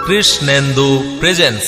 Krishnendu presence.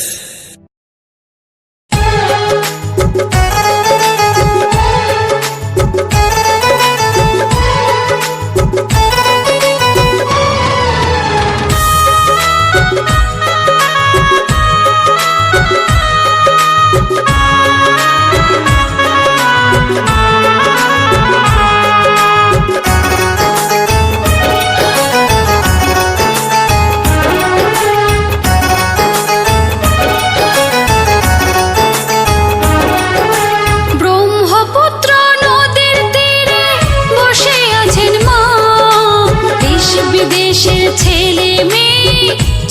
বিদেশের ছেলে মেয়ে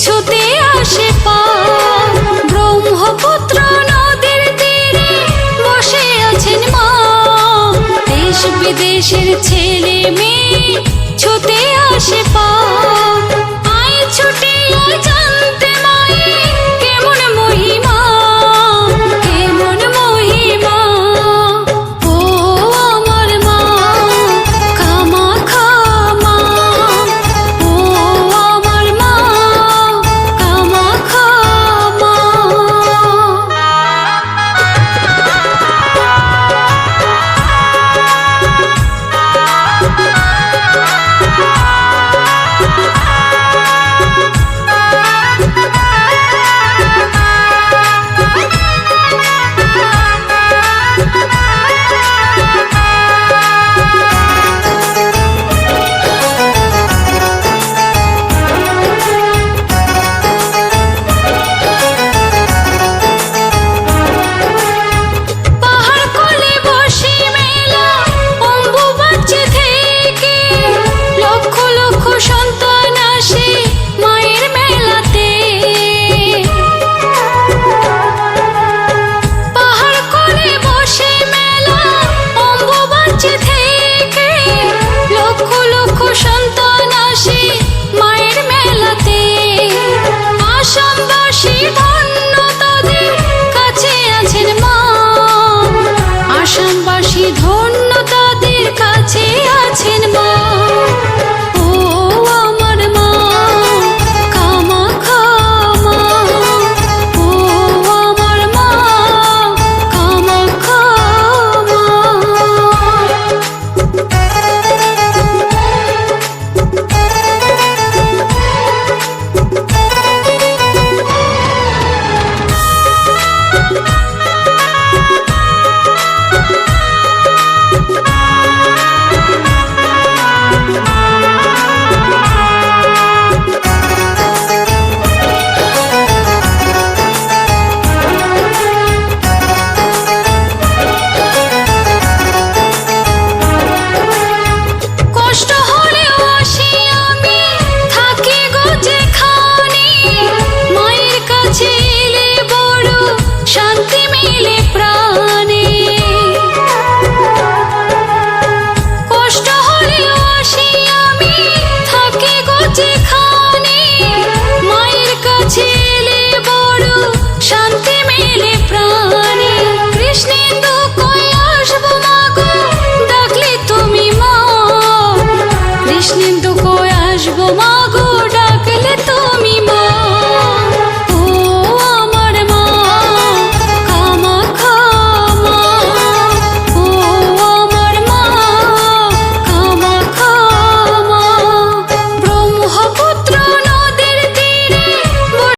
ছুটে আসে পা, ব্রহ্মপুত্র নদীর তীরে বসে আছেন মা। দেশ বিদেশের ছেলে মেয়ে ছুটে আসে পা, আয় ছুটে জানতে মায়ের কেমন মহিমা, কেমন মহিমা। ও আমার মা কামাখ্যা মা, ও আমার মা কামাখ্যা মা। ধন্য তাদের কাছে আছেন মা। ও আমার মা কামাখ্যা মা, ও আমার মা কামাখ্যা মা। কৃষ্ণেন্দু কই আসবো মা।